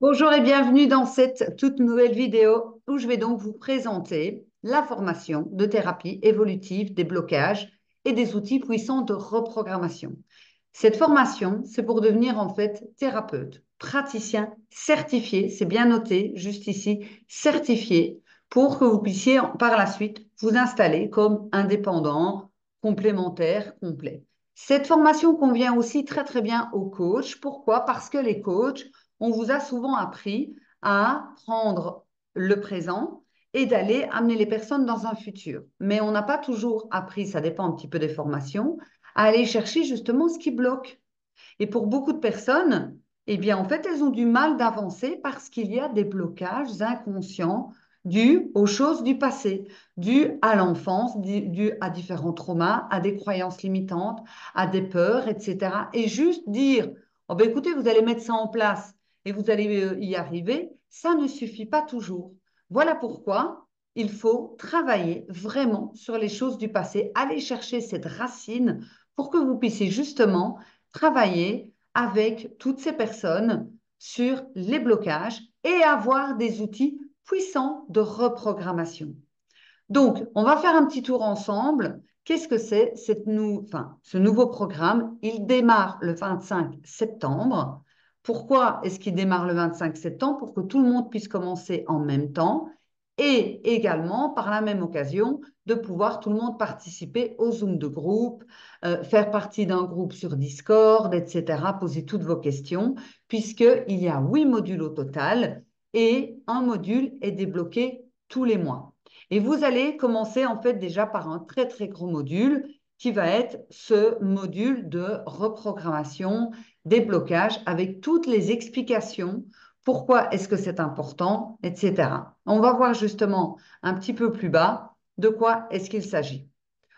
Bonjour et bienvenue dans cette toute nouvelle vidéo où je vais donc vous présenter la formation de thérapie évolutive des blocages et des outils puissants de reprogrammation. Cette formation, c'est pour devenir en fait thérapeute, praticien certifié, c'est bien noté juste ici, certifié, pour que vous puissiez par la suite vous installer comme indépendant, complémentaire, complet. Cette formation convient aussi très très bien aux coachs. Pourquoi? Parce que les coachs on vous a souvent appris à prendre le présent et d'aller amener les personnes dans un futur. Mais on n'a pas toujours appris, ça dépend un petit peu des formations, à aller chercher justement ce qui bloque. Et pour beaucoup de personnes, eh bien, en fait, elles ont du mal d'avancer parce qu'il y a des blocages inconscients dus aux choses du passé, dus à l'enfance, dus à différents traumas, à des croyances limitantes, à des peurs, etc. Et juste dire, oh ben écoutez, vous allez mettre ça en place et vous allez y arriver, ça ne suffit pas toujours. Voilà pourquoi il faut travailler vraiment sur les choses du passé, aller chercher cette racine pour que vous puissiez justement travailler avec toutes ces personnes sur les blocages et avoir des outils puissants de reprogrammation. Donc, on va faire un petit tour ensemble. Qu'est-ce que c'est ce nouveau programme? Il démarre le 25 septembre. Pourquoi est-ce qu'il démarre le 25 septembre? Pour que tout le monde puisse commencer en même temps et également, par la même occasion, de pouvoir tout le monde participer au Zoom de groupe, faire partie d'un groupe sur Discord, etc., poser toutes vos questions, puisqu'il y a 8 modules au total et un module est débloqué tous les mois. Et vous allez commencer en fait déjà par un très très gros module qui va être ce module de reprogrammation des blocages avec toutes les explications, pourquoi est-ce que c'est important, etc. On va voir justement un petit peu plus bas de quoi est-ce qu'il s'agit.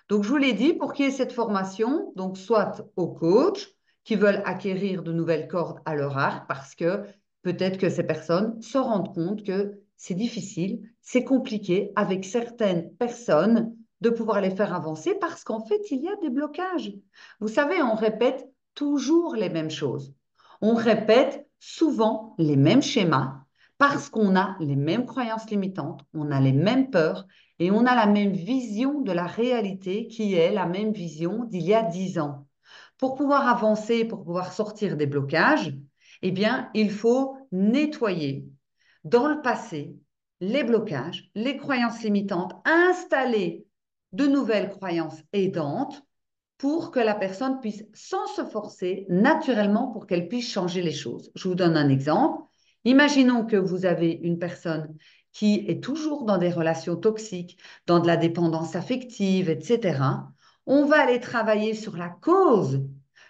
Donc, je vous l'ai dit, pour qu'il y ait cette formation, donc soit aux coachs qui veulent acquérir de nouvelles cordes à leur arc, parce que peut-être que ces personnes se rendent compte que c'est difficile, c'est compliqué avec certaines personnes de pouvoir les faire avancer parce qu'en fait, il y a des blocages. Vous savez, on répète toujours les mêmes choses. On répète souvent les mêmes schémas parce qu'on a les mêmes croyances limitantes, on a les mêmes peurs et on a la même vision de la réalité qui est la même vision d'il y a 10 ans. Pour pouvoir avancer, pour pouvoir sortir des blocages, eh bien, il faut nettoyer dans le passé les blocages, les croyances limitantes, installer de nouvelles croyances aidantes pour que la personne puisse, sans se forcer, naturellement, pour qu'elle puisse changer les choses. Je vous donne un exemple. Imaginons que vous avez une personne qui est toujours dans des relations toxiques, dans de la dépendance affective, etc. On va aller travailler sur la cause,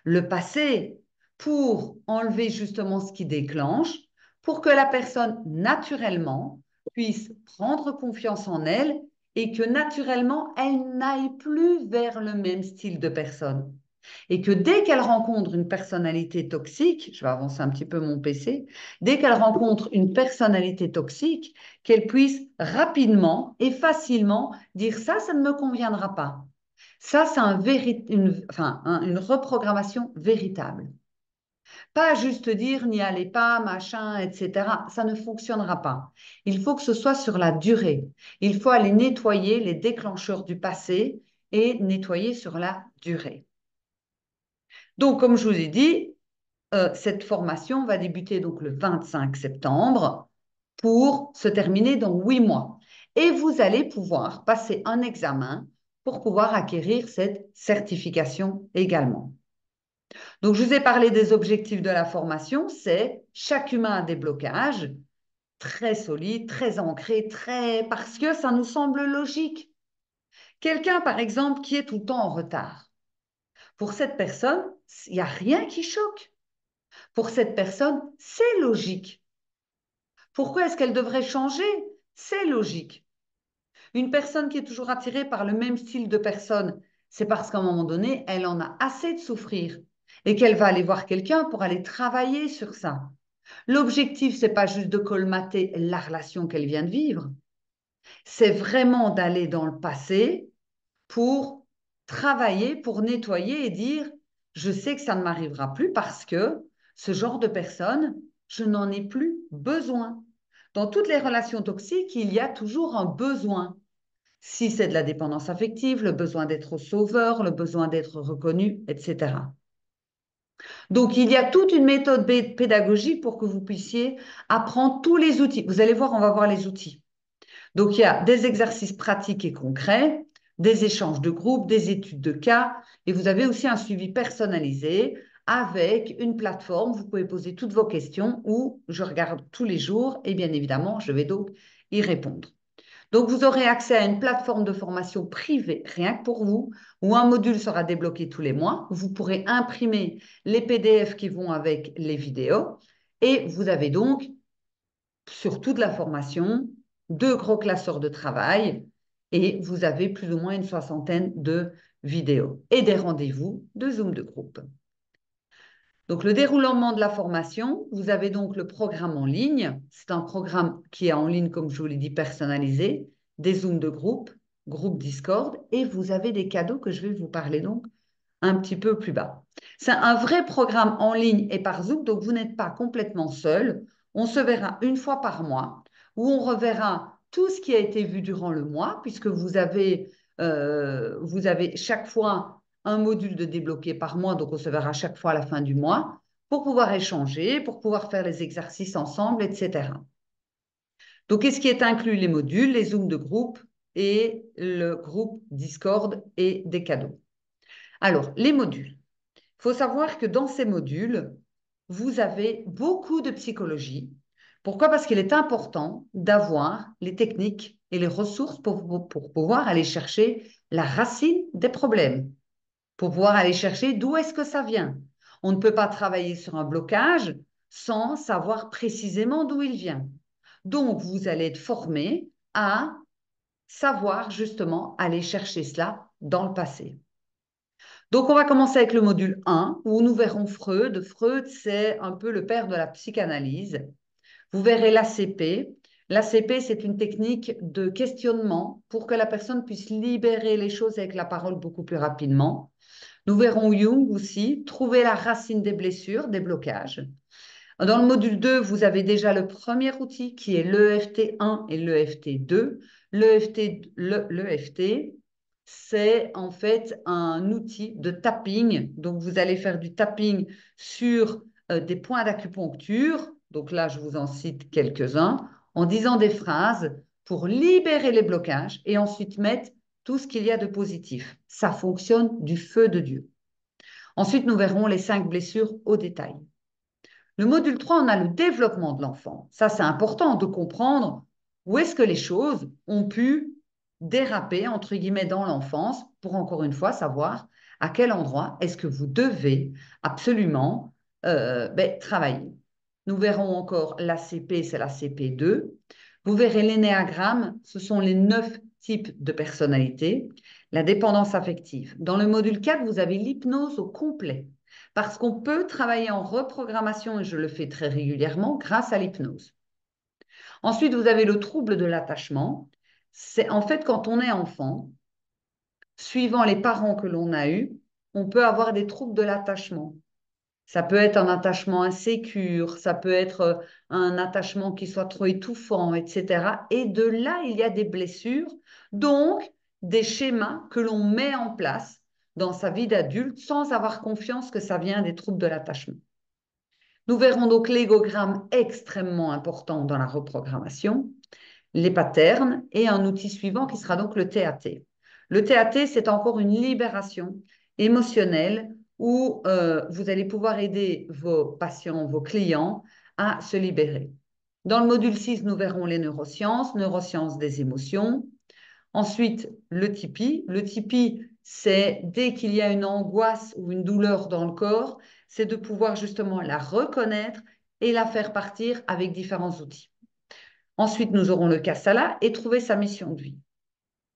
le passé, pour enlever justement ce qui déclenche, pour que la personne, naturellement, puisse prendre confiance en elle et que naturellement, elle n'aille plus vers le même style de personne. Et que dès qu'elle rencontre une personnalité toxique, je vais avancer un petit peu mon PC, dès qu'elle rencontre une personnalité toxique, qu'elle puisse rapidement et facilement dire ça, ça ne me conviendra pas. Ça, c'est une reprogrammation véritable. Pas juste dire n'y allez pas, machin, etc. Ça ne fonctionnera pas. Il faut que ce soit sur la durée. Il faut aller nettoyer les déclencheurs du passé et nettoyer sur la durée. Donc, comme je vous ai dit, cette formation va débuter donc le 25 septembre pour se terminer dans 8 mois. Et vous allez pouvoir passer un examen pour pouvoir acquérir cette certification également. Donc, je vous ai parlé des objectifs de la formation, c'est chaque humain a des blocages très solides, très ancrés, très parce que ça nous semble logique. Quelqu'un, par exemple, qui est tout le temps en retard. Pour cette personne, il n'y a rien qui choque. Pour cette personne, c'est logique. Pourquoi est-ce qu'elle devrait changer? C'est logique. Une personne qui est toujours attirée par le même style de personne, c'est parce qu'à un moment donné, elle en a assez de souffrir et qu'elle va aller voir quelqu'un pour aller travailler sur ça. L'objectif, c'est pas juste de colmater la relation qu'elle vient de vivre, c'est vraiment d'aller dans le passé pour travailler, pour nettoyer et dire, je sais que ça ne m'arrivera plus parce que ce genre de personne, je n'en ai plus besoin. Dans toutes les relations toxiques, il y a toujours un besoin. Si c'est de la dépendance affective, le besoin d'être sauveur, le besoin d'être reconnu, etc. Donc, il y a toute une méthode pédagogique pour que vous puissiez apprendre tous les outils. Vous allez voir, on va voir les outils. Donc, il y a des exercices pratiques et concrets, des échanges de groupe, des études de cas, et vous avez aussi un suivi personnalisé avec une plateforme. Vous pouvez poser toutes vos questions où je regarde tous les jours et bien évidemment, je vais donc y répondre. Donc, vous aurez accès à une plateforme de formation privée, rien que pour vous, où un module sera débloqué tous les mois. Vous pourrez imprimer les PDF qui vont avec les vidéos et vous avez donc sur toute la formation, 2 gros classeurs de travail et vous avez plus ou moins une soixantaine de vidéos et des rendez-vous de Zoom de groupe. Donc, le déroulement de la formation, vous avez donc le programme en ligne. C'est un programme qui est en ligne, comme je vous l'ai dit, personnalisé, des Zooms de groupe, groupe Discord, et vous avez des cadeaux que je vais vous parler donc un petit peu plus bas. C'est un vrai programme en ligne et par Zoom, donc vous n'êtes pas complètement seul. On se verra une fois par mois où on reverra tout ce qui a été vu durant le mois, puisque vous avez chaque fois un module de débloqué par mois, donc on se verra chaque fois à la fin du mois, pour pouvoir échanger, pour pouvoir faire les exercices ensemble, etc. Donc, qu'est-ce qui est inclus? Les modules, les Zooms de groupe et le groupe Discord et des cadeaux. Alors, les modules. Il faut savoir que dans ces modules, vous avez beaucoup de psychologie. Pourquoi? Parce qu'il est important d'avoir les techniques et les ressources pour pouvoir aller chercher la racine des problèmes, pour pouvoir aller chercher d'où est-ce que ça vient. On ne peut pas travailler sur un blocage sans savoir précisément d'où il vient. Donc, vous allez être formé à savoir justement aller chercher cela dans le passé. Donc, on va commencer avec le module 1, où nous verrons Freud. Freud, c'est un peu le père de la psychanalyse. Vous verrez l'ACP. L'ACP, c'est une technique de questionnement pour que la personne puisse libérer les choses avec la parole beaucoup plus rapidement. Nous verrons Jung aussi, trouver la racine des blessures, des blocages. Dans le module 2, vous avez déjà le premier outil qui est l'EFT1 et l'EFT2. L'EFT, c'est en fait un outil de tapping. Donc, vous allez faire du tapping sur des points d'acupuncture. Donc là, je vous en cite quelques-uns en disant des phrases pour libérer les blocages et ensuite mettre tout ce qu'il y a de positif. Ça fonctionne du feu de Dieu. Ensuite, nous verrons les 5 blessures au détail. Le module 3, on a le développement de l'enfant. Ça, c'est important de comprendre où est-ce que les choses ont pu déraper, entre guillemets, dans l'enfance, pour encore une fois savoir à quel endroit est-ce que vous devez absolument travailler. Nous verrons encore l'ACP, c'est l'ACP2. Vous verrez l'énéagramme, ce sont les 9 types de personnalité. La dépendance affective. Dans le module 4, vous avez l'hypnose au complet. Parce qu'on peut travailler en reprogrammation, et je le fais très régulièrement, grâce à l'hypnose. Ensuite, vous avez le trouble de l'attachement. C'est en fait quand on est enfant, suivant les parents que l'on a eus, on peut avoir des troubles de l'attachement. Ça peut être un attachement insécure, ça peut être un attachement qui soit trop étouffant, etc. Et de là, il y a des blessures, donc des schémas que l'on met en place dans sa vie d'adulte sans avoir confiance que ça vient des troubles de l'attachement. Nous verrons donc l'égogramme extrêmement important dans la reprogrammation, les patterns et un outil suivant qui sera donc le TAT. Le TAT, c'est encore une libération émotionnelle où vous allez pouvoir aider vos patients, vos clients à se libérer. Dans le module 6, nous verrons les neurosciences des émotions. Ensuite, le TIPI. Le TIPI, c'est dès qu'il y a une angoisse ou une douleur dans le corps, c'est de pouvoir justement la reconnaître et la faire partir avec différents outils. Ensuite, nous aurons le Kassala et trouver sa mission de vie.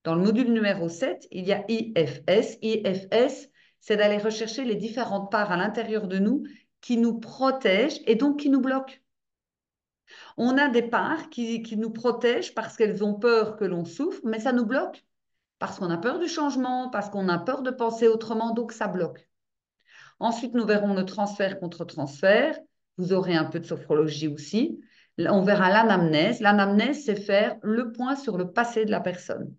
Dans le module numéro 7, il y a IFS. IFS, c'est d'aller rechercher les différentes parts à l'intérieur de nous qui nous protègent et donc qui nous bloquent. On a des parts qui nous protègent parce qu'elles ont peur que l'on souffre, mais ça nous bloque. Parce qu'on a peur du changement, parce qu'on a peur de penser autrement, donc ça bloque. Ensuite, nous verrons le transfert contre transfert. vous aurez un peu de sophrologie aussi. On verra l'anamnèse. L'anamnèse, c'est faire le point sur le passé de la personne.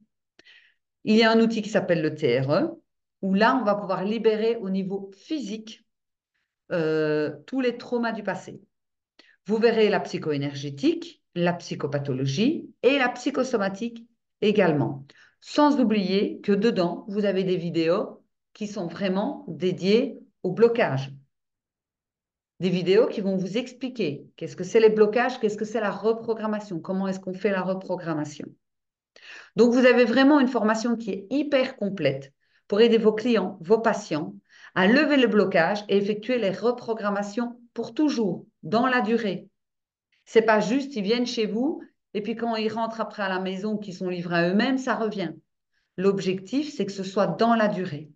Il y a un outil qui s'appelle le TRE, où là, on va pouvoir libérer au niveau physique tous les traumas du passé. Vous verrez la psycho-énergétique, la psychopathologie et la psychosomatique également. Sans oublier que dedans, vous avez des vidéos qui sont vraiment dédiées au blocage. Des vidéos qui vont vous expliquer qu'est-ce que c'est les blocages, qu'est-ce que c'est la reprogrammation, comment est-ce qu'on fait la reprogrammation. Donc, vous avez vraiment une formation qui est hyper complète pour aider vos clients, vos patients à lever le blocage et effectuer les reprogrammations pour toujours, dans la durée. C'est pas juste, ils viennent chez vous et puis quand ils rentrent après à la maison, qu'ils sont livrés à eux-mêmes, ça revient. L'objectif, c'est que ce soit dans la durée.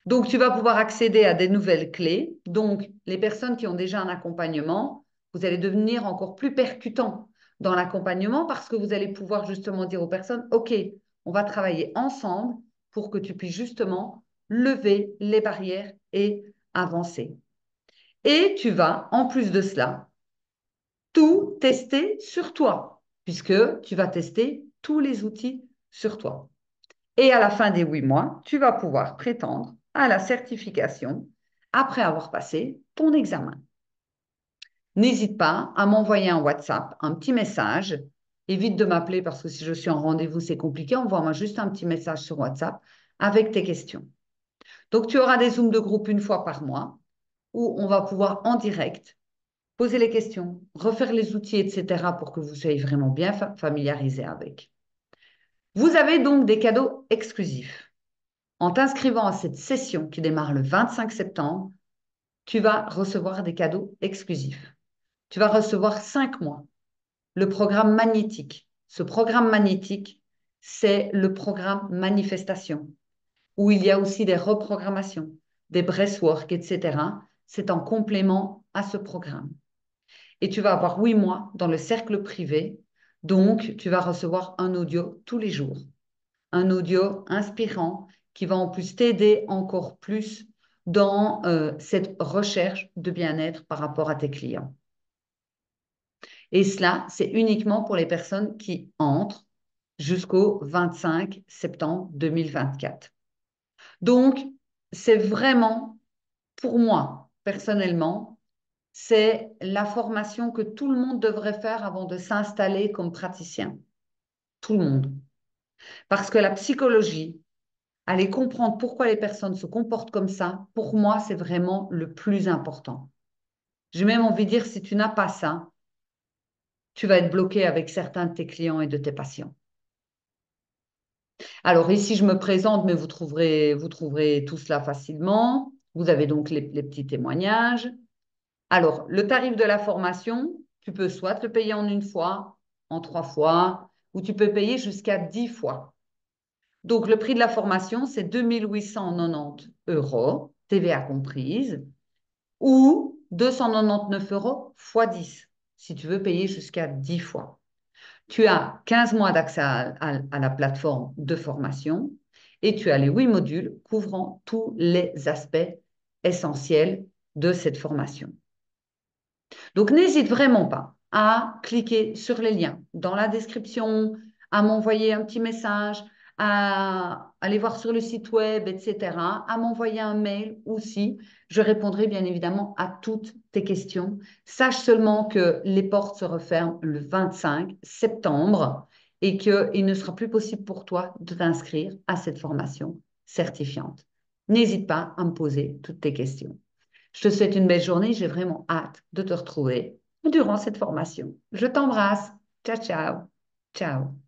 Donc, tu vas pouvoir accéder à des nouvelles clés. Donc, les personnes qui ont déjà un accompagnement, vous allez devenir encore plus percutant dans l'accompagnement parce que vous allez pouvoir justement dire aux personnes, OK, on va travailler ensemble pour que tu puisses justement lever les barrières et avancer. Et tu vas, en plus de cela, tout tester sur toi, puisque tu vas tester tous les outils sur toi. Et à la fin des 8 mois, tu vas pouvoir prétendre à la certification après avoir passé ton examen. N'hésite pas à m'envoyer un WhatsApp, un petit message. Évite de m'appeler parce que si je suis en rendez-vous, c'est compliqué. Envoie-moi juste un petit message sur WhatsApp avec tes questions. Donc, tu auras des Zooms de groupe une fois par mois où on va pouvoir en direct poser les questions, refaire les outils, etc. pour que vous soyez vraiment bien familiarisés avec. Vous avez donc des cadeaux exclusifs. En t'inscrivant à cette session qui démarre le 25 septembre, tu vas recevoir des cadeaux exclusifs. Tu vas recevoir 5 mois. Le programme magnétique. Ce programme magnétique, c'est le programme manifestation, où il y a aussi des reprogrammations, des breathwork, etc. C'est en complément à ce programme. Et tu vas avoir 8 mois dans le cercle privé. Donc, tu vas recevoir un audio tous les jours. Un audio inspirant qui va en plus t'aider encore plus dans cette recherche de bien-être par rapport à tes clients. Et cela, c'est uniquement pour les personnes qui entrent jusqu'au 25 septembre 2024. Donc, c'est vraiment, pour moi, personnellement, c'est la formation que tout le monde devrait faire avant de s'installer comme praticien. Tout le monde. Parce que la psychologie, aller comprendre pourquoi les personnes se comportent comme ça, pour moi, c'est vraiment le plus important. J'ai même envie de dire, si tu n'as pas ça, tu vas être bloqué avec certains de tes clients et de tes patients. Alors ici, je me présente, mais vous trouverez tout cela facilement. Vous avez donc les petits témoignages. Alors, le tarif de la formation, tu peux soit le payer en une fois, en 3 fois, ou tu peux payer jusqu'à 10 fois. Donc, le prix de la formation, c'est 2 890 euros, TVA comprise, ou 299 euros x 10, si tu veux payer jusqu'à 10 fois. Tu as 15 mois d'accès à la plateforme de formation et tu as les 8 modules couvrant tous les aspects essentiels de cette formation. Donc, n'hésite vraiment pas à cliquer sur les liens dans la description, à m'envoyer un petit message, à aller voir sur le site web, etc., à m'envoyer un mail aussi. Je répondrai bien évidemment à toutes tes questions. Sache seulement que les portes se referment le 25 septembre et qu'il ne sera plus possible pour toi de t'inscrire à cette formation certifiante. N'hésite pas à me poser toutes tes questions. Je te souhaite une belle journée. J'ai vraiment hâte de te retrouver durant cette formation. Je t'embrasse. Ciao, ciao. Ciao.